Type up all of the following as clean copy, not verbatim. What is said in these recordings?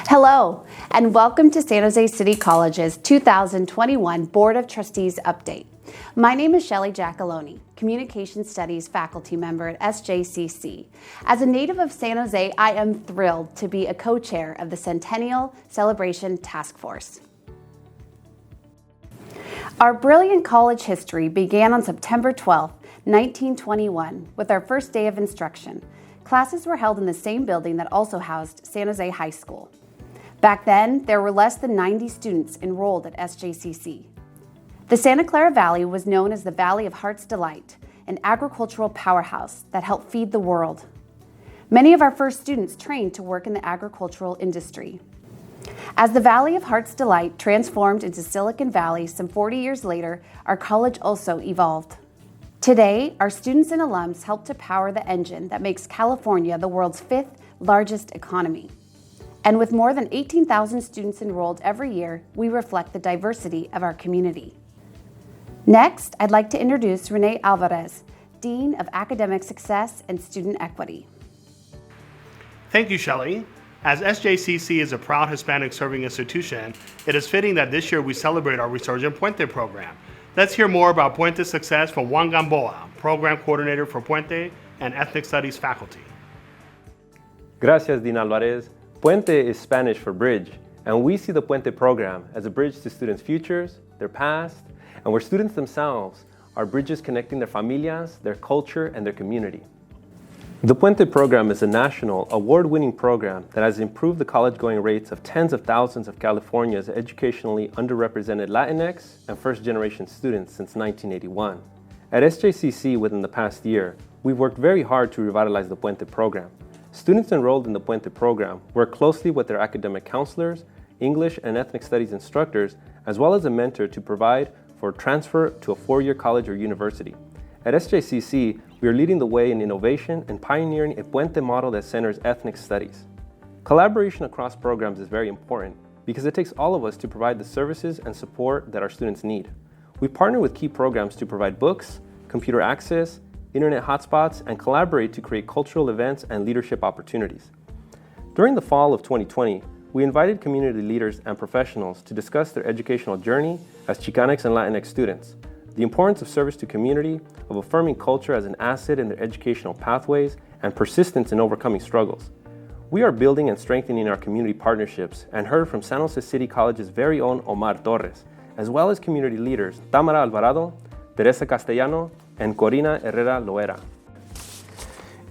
Hello, and welcome to San Jose City College's 2021 Board of Trustees Update. My name is Shelley Giacalone, Communication Studies faculty member at SJCC. As a native of San Jose, I am thrilled to be a co-chair of the Centennial Celebration Task Force. Our brilliant college history began on September 12, 1921, with our first day of instruction. Classes were held in the same building that also housed San Jose High School. Back then, there were less than 90 students enrolled at SJCC. The Santa Clara Valley was known as the Valley of Heart's Delight, an agricultural powerhouse that helped feed the world. Many of our first students trained to work in the agricultural industry. As the Valley of Heart's Delight transformed into Silicon Valley some 40 years later, our college also evolved. Today, our students and alums help to power the engine that makes California the world's 5th largest economy. And with more than 18,000 students enrolled every year, we reflect the diversity of our community. Next, I'd like to introduce Renee Alvarez, Dean of Academic Success and Student Equity. Thank you, Shelley. As SJCC is a proud Hispanic serving institution, it is fitting that this year we celebrate our Resurgent Puente program. Let's hear more about Puente's success from Juan Gamboa, Program Coordinator for Puente and Ethnic Studies faculty. Gracias, Dean Alvarez. Puente is Spanish for bridge, and we see the Puente program as a bridge to students' futures, their past, and where students themselves are bridges connecting their familias, their culture, and their community. The Puente program is a national, award-winning program that has improved the college-going rates of tens of thousands of California's educationally underrepresented Latinx and first-generation students since 1981. At SJCC within the past year, we've worked very hard to revitalize the Puente program. Students enrolled in the Puente program work closely with their academic counselors, English and ethnic studies instructors, as well as a mentor to provide for transfer to a four-year college or university. At SJCC, we are leading the way in innovation and pioneering a Puente model that centers ethnic studies. Collaboration across programs is very important because it takes all of us to provide the services and support that our students need. We partner with key programs to provide books, computer access, internet hotspots, and collaborate to create cultural events and leadership opportunities. During the fall of 2020, we invited community leaders and professionals to discuss their educational journey as Chicanx and Latinx students, the importance of service to community, of affirming culture as an asset in their educational pathways, and persistence in overcoming struggles. We are building and strengthening our community partnerships and heard from San Jose City College's very own Omar Torres, as well as community leaders Tamara Alvarado, Teresa Castellano, and Corina Herrera Loera.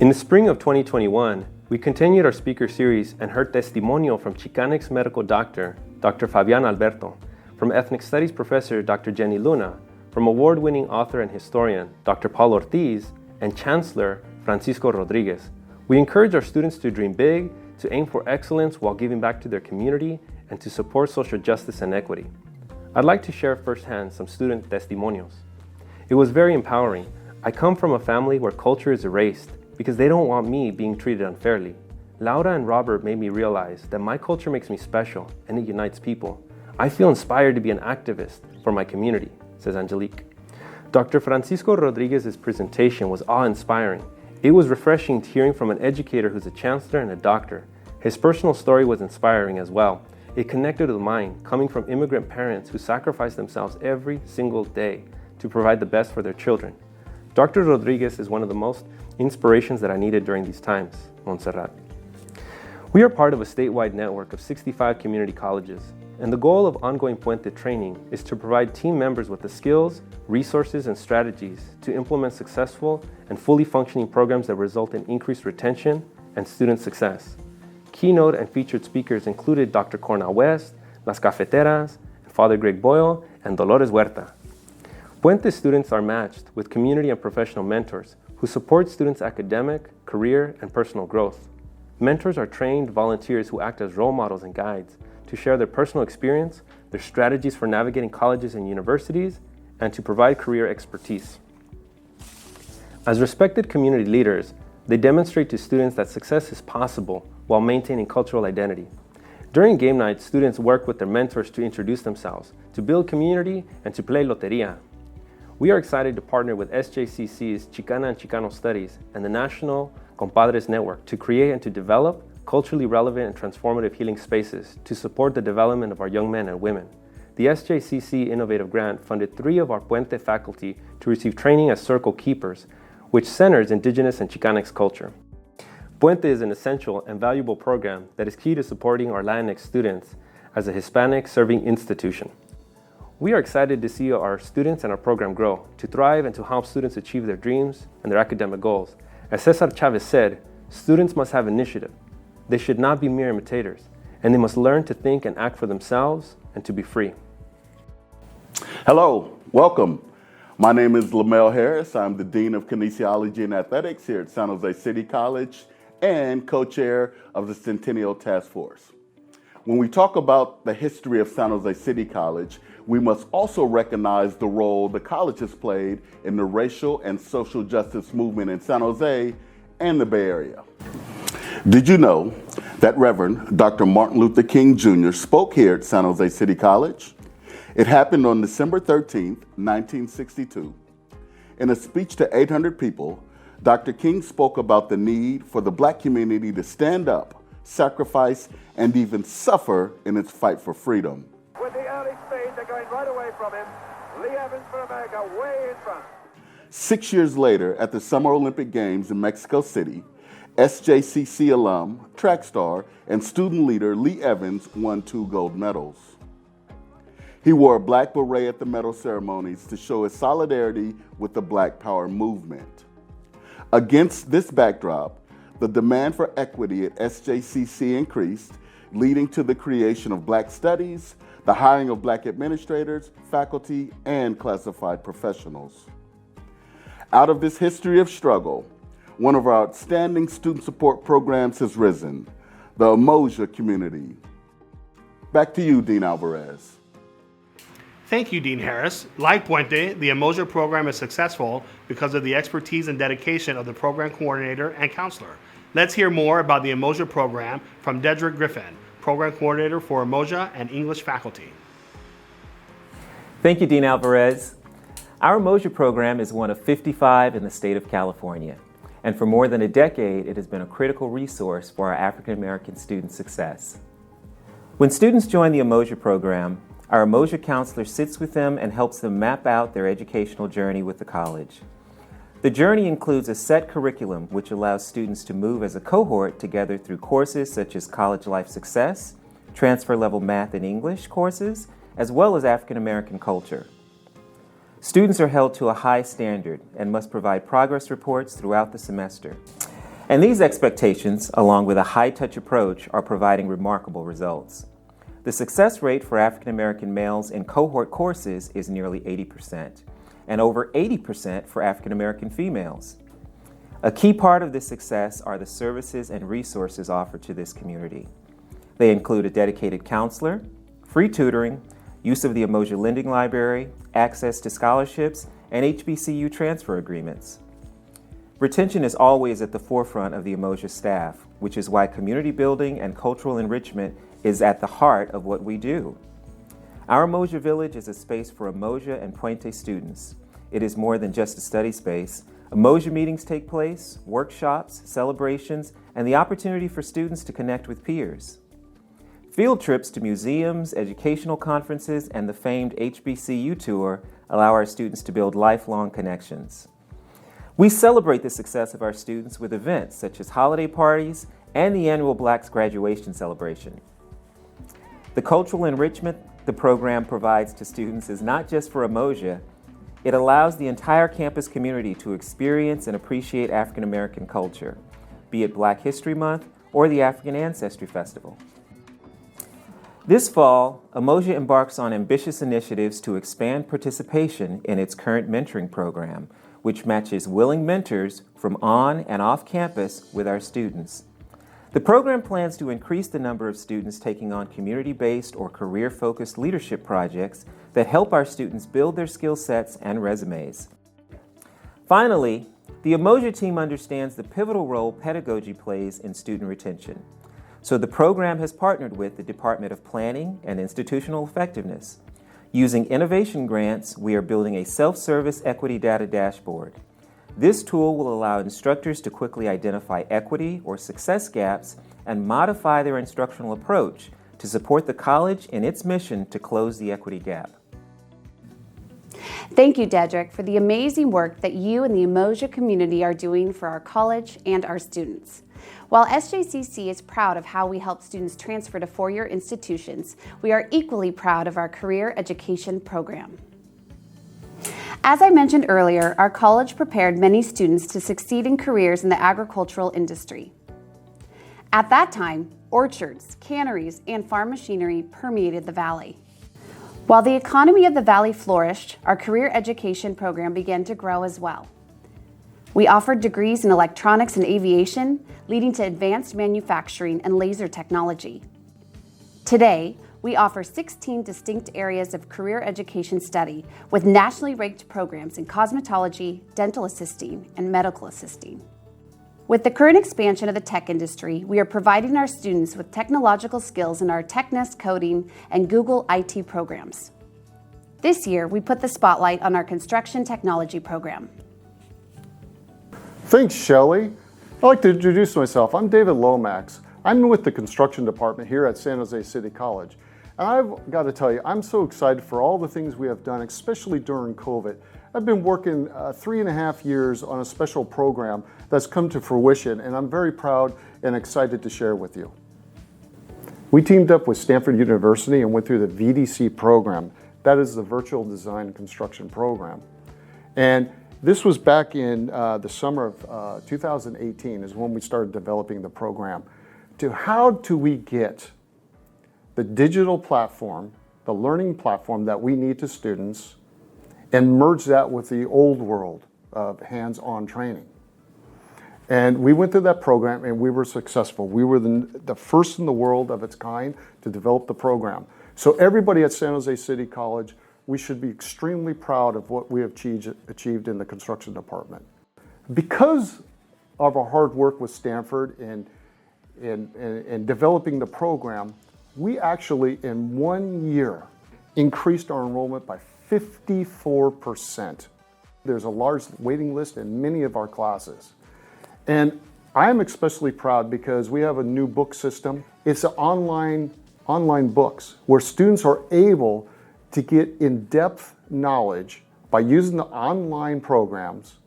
In the spring of 2021, we continued our speaker series and heard testimonial from Chicanx medical doctor, Dr. Fabián Alberto, from ethnic studies professor, Dr. Jenny Luna, from award-winning author and historian, Dr. Paul Ortiz, and Chancellor, Francisco Rodriguez. We encourage our students to dream big, to aim for excellence while giving back to their community, and to support social justice and equity. I'd like to share firsthand some student testimonials. It was very empowering. I come from a family where culture is erased because they don't want me being treated unfairly. Laura and Robert made me realize that my culture makes me special and it unites people. I feel inspired to be an activist for my community, says Angelique. Dr. Francisco Rodriguez's presentation was awe-inspiring. It was refreshing hearing from an educator who's a chancellor and a doctor. His personal story was inspiring as well. It connected with mine, coming from immigrant parents who sacrifice themselves every single day to provide the best for their children. Dr. Rodriguez is one of the most inspirations that I needed during these times, Montserrat. We are part of a statewide network of 65 community colleges, and the goal of ongoing Puente training is to provide team members with the skills, resources, and strategies to implement successful and fully functioning programs that result in increased retention and student success. Keynote and featured speakers included Dr. Cornell West, Las Cafeteras, Father Greg Boyle, and Dolores Huerta. Puente students are matched with community and professional mentors who support students' academic, career, and personal growth. Mentors are trained volunteers who act as role models and guides to share their personal experience, their strategies for navigating colleges and universities, and to provide career expertise. As respected community leaders, they demonstrate to students that success is possible while maintaining cultural identity. During game night, students work with their mentors to introduce themselves, to build community, and to play loteria. We are excited to partner with SJCC's Chicana and Chicano Studies and the National Compadres Network to create and to develop culturally relevant and transformative healing spaces to support the development of our young men and women. The SJCC Innovative Grant funded 3 of our Puente faculty to receive training as circle keepers, which centers Indigenous and Chicanx culture. Puente is an essential and valuable program that is key to supporting our Latinx students as a Hispanic serving institution. We are excited to see our students and our program grow, to thrive and to help students achieve their dreams and their academic goals. As Cesar Chavez said, students must have initiative. They should not be mere imitators, and they must learn to think and act for themselves and to be free. Hello, welcome. My name is Lamel Harris. I'm the Dean of Kinesiology and Athletics here at San Jose City College and co-chair of the Centennial Task Force. When we talk about the history of San Jose City College, we must also recognize the role the college has played in the racial and social justice movement in San Jose and the Bay Area. Did you know that Reverend Dr. Martin Luther King Jr. spoke here at San Jose City College? It happened on December 13th, 1962. In a speech to 800 people, Dr. King spoke about the need for the Black community to stand up, sacrifice, and even suffer in its fight for freedom. With the early speed, they're going right away from him. Lee Evans for America, way in front. 6 years later, at the Summer Olympic Games in Mexico City, SJCC alum, track star, and student leader Lee Evans won 2 gold medals. He wore a black beret at the medal ceremonies to show his solidarity with the Black Power movement. Against this backdrop, the demand for equity at SJCC increased, leading to the creation of Black Studies, the hiring of Black administrators, faculty, and classified professionals. Out of this history of struggle, one of our outstanding student support programs has risen, the Umoja community. Back to you, Dean Alvarez. Thank you, Dean Harris. Like Puente, the Umoja program is successful because of the expertise and dedication of the program coordinator and counselor. Let's hear more about the Umoja program from Dedrick Griffin, program coordinator for Umoja and English faculty. Thank you, Dean Alvarez. Our Umoja program is one of 55 in the state of California, and for more than a decade, it has been a critical resource for our African American student success. When students join the Umoja program, our Umoja counselor sits with them and helps them map out their educational journey with the college. The journey includes a set curriculum which allows students to move as a cohort together through courses such as College Life Success, transfer level math and English courses, as well as African American culture. Students are held to a high standard and must provide progress reports throughout the semester. And these expectations, along with a high-touch approach, are providing remarkable results. The success rate for African American males in cohort courses is nearly 80%, and over 80% for African American females. A key part of this success are the services and resources offered to this community. They include a dedicated counselor, free tutoring, use of the Umoja Lending Library, access to scholarships, and HBCU transfer agreements. Retention is always at the forefront of the Umoja staff, which is why community building and cultural enrichment is at the heart of what we do. Our Umoja Village is a space for Umoja and Puente students. It is more than just a study space. Umoja meetings take place, workshops, celebrations, and the opportunity for students to connect with peers. Field trips to museums, educational conferences, and the famed HBCU tour allow our students to build lifelong connections. We celebrate the success of our students with events such as holiday parties and the annual Blacks Graduation Celebration. The cultural enrichment the program provides to students is not just for Umoja, it allows the entire campus community to experience and appreciate African American culture, be it Black History Month or the African Ancestry Festival. This fall, Umoja embarks on ambitious initiatives to expand participation in its current mentoring program, which matches willing mentors from on and off campus with our students. The program plans to increase the number of students taking on community-based or career-focused leadership projects that help our students build their skill sets and resumes. Finally, the Umoja team understands the pivotal role pedagogy plays in student retention. So the program has partnered with the Department of Planning and Institutional Effectiveness. Using innovation grants, we are building a self-service equity data dashboard. This tool will allow instructors to quickly identify equity or success gaps and modify their instructional approach to support the college in its mission to close the equity gap. Thank you, Dedrick, for the amazing work that you and the Umoja community are doing for our college and our students. While SJCC is proud of how we help students transfer to four-year institutions, we are equally proud of our career education program. As I mentioned earlier, our college prepared many students to succeed in careers in the agricultural industry. At that time, orchards, canneries, and farm machinery permeated the valley. While the economy of the valley flourished, our career education program began to grow as well. We offered degrees in electronics and aviation, leading to advanced manufacturing and laser technology. Today, we offer 16 distinct areas of career education study with nationally ranked programs in cosmetology, dental assisting, and medical assisting. With the current expansion of the tech industry, we are providing our students with technological skills in our TechNest coding and Google IT programs. This year, we put the spotlight on our construction technology program. Thanks, Shelley. I'd like to introduce myself. I'm David Lomax. I'm with the construction department here at San Jose City College. And I've got to tell you, I'm so excited for all the things we have done, especially during COVID. I've been working 3.5 years on a special program that's come to fruition, and I'm very proud and excited to share with you. We teamed up with Stanford University and went through the VDC program. That is the Virtual Design and Construction Program. And this was back in the summer of 2018 is when we started developing the program. How do we get the digital platform, the learning platform that we need to students, and merge that with the old world of hands-on training? And we went through that program and we were successful. We were the first in the world of its kind to develop the program. So everybody at San Jose City College, we should be extremely proud of what we have achieved in the construction department. Because of our hard work with Stanford in developing the program, we actually in 1 year increased our enrollment by 54%. There's a large waiting list in many of our classes. And I'm especially proud because we have a new book system. It's an online books where students are able to get in-depth knowledge by using the online programs,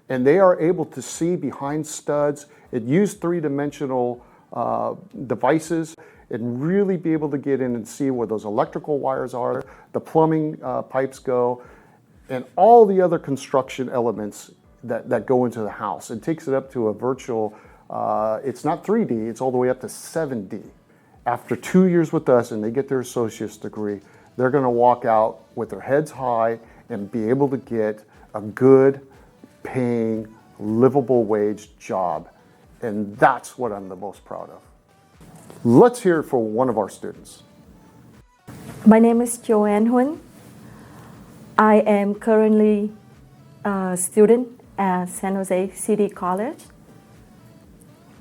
and they are able to see behind studs. It used three-dimensional devices and really be able to get in and see where those electrical wires are, the plumbing pipes go, and all the other construction elements that go into the house. It takes it up to a virtual, it's not 3D, it's all the way up to 7D. After 2 years with us and they get their associate's degree, they're gonna walk out with their heads high and be able to get a good paying, livable wage job. And that's what I'm the most proud of. Let's hear it for one of our students. My name is Joanne Huynh. I am currently a student at San Jose City College.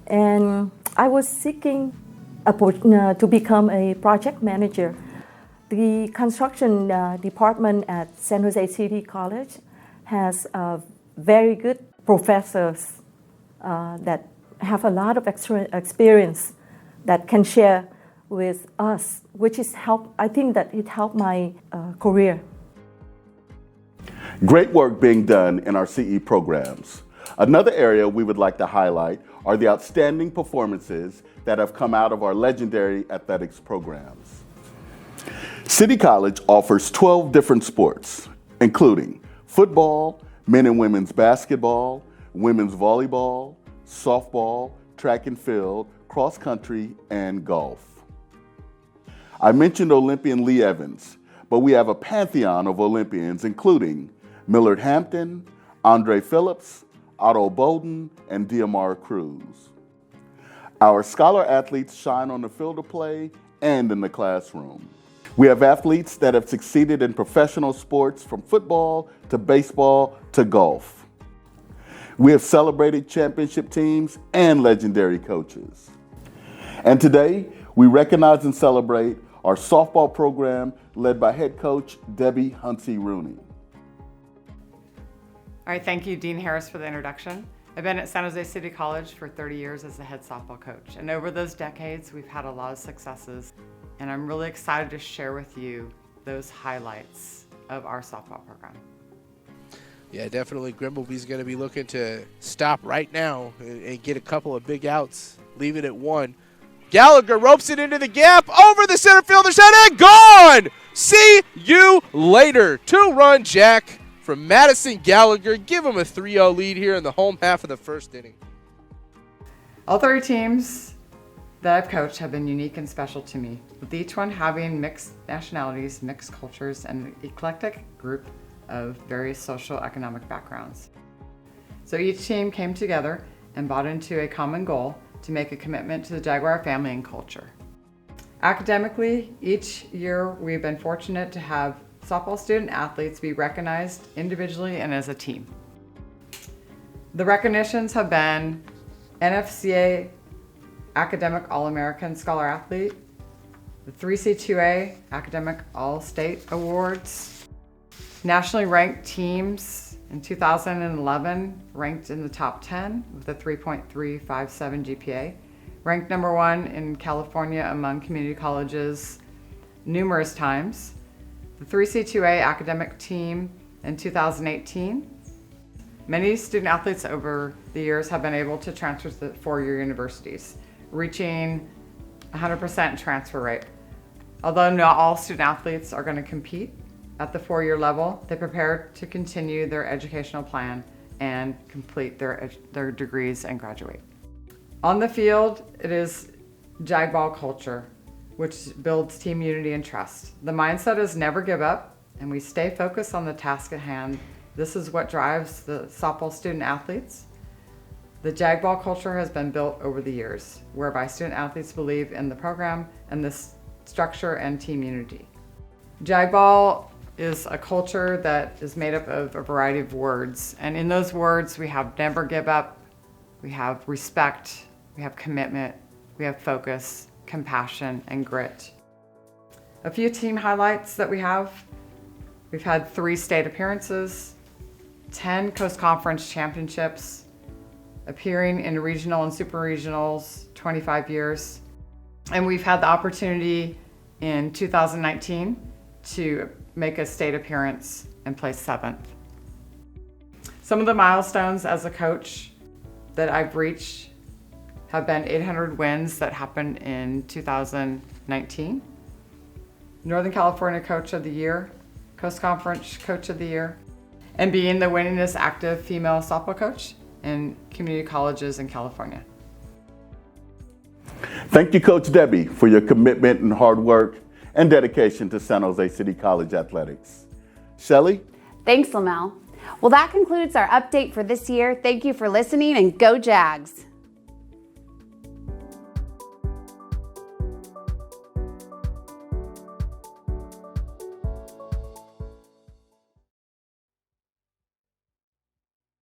And I was seeking to become a project manager. The construction department at San Jose City College has very good professors that have a lot of experience that can share with us, which is I think that it helped my career. Great work being done in our CE programs. Another area we would like to highlight are the outstanding performances that have come out of our legendary athletics programs. City College offers 12 different sports, including football, men and women's basketball, women's volleyball, softball, track and field, cross country, and golf. I mentioned Olympian Lee Evans, but we have a pantheon of Olympians, including Millard Hampton, Andre Phillips, Otto Bowden, and Diamara Cruz. Our scholar athletes shine on the field of play and in the classroom. We have athletes that have succeeded in professional sports from football to baseball to golf. We have celebrated championship teams and legendary coaches. And today, we recognize and celebrate our softball program led by head coach Debbie Hunsey Rooney. All right, thank you, Dean Harris, for the introduction. I've been at San Jose City College for 30 years as the head softball coach, and over those decades, we've had a lot of successes, and I'm really excited to share with you those highlights of our softball program. Yeah, definitely. Grimbleby's going to be looking to stop right now and get a couple of big outs, leave it at 1. Gallagher ropes it into the gap, over the center fielder's head, and gone! See you later. 2-run jack from Madison Gallagher. Give him a 3-0 lead here in the home half of the first inning. All 3 teams that I've coached have been unique and special to me, with each one having mixed nationalities, mixed cultures, and an eclectic group of various social economic backgrounds. So each team came together and bought into a common goal to make a commitment to the Jaguar family and culture. Academically, each year we've been fortunate to have softball student athletes be recognized individually and as a team. The recognitions have been NFCA Academic All-American Scholar Athlete, the 3C2A Academic All-State Awards, nationally ranked teams in 2011 ranked in the top 10 with a 3.357 GPA, ranked number 1 in California among community colleges numerous times, the 3C2A academic team in 2018. Many student athletes over the years have been able to transfer to the 4-year universities, reaching 100% transfer rate. Although not all student athletes are going to compete at the 4-year level, they prepare to continue their educational plan and complete their degrees and graduate. On the field, it is Jagball culture, which builds team unity and trust. The mindset is never give up, and we stay focused on the task at hand. This is what drives the softball student athletes. The Jagball culture has been built over the years, whereby student athletes believe in the program and the structure and team unity. Jagball is a culture that is made up of a variety of words, and in those words we have never give up, we have respect, we have commitment, we have focus, compassion, and grit. A few team highlights that we have: we've had 3 state appearances, 10 Coast Conference championships, appearing in regional and super regionals 25 years, and we've had the opportunity in 2019 to make a state appearance and place 7th. Some of the milestones as a coach that I've reached have been 800 wins that happened in 2019, Northern California Coach of the Year, Coast Conference Coach of the Year, and being the winningest active female softball coach in community colleges in California. Thank you, Coach Debbie, for your commitment and hard work and dedication to San Jose City College athletics. Shelley? Thanks, Lamel. Well, that concludes our update for this year. Thank you for listening, and go Jags!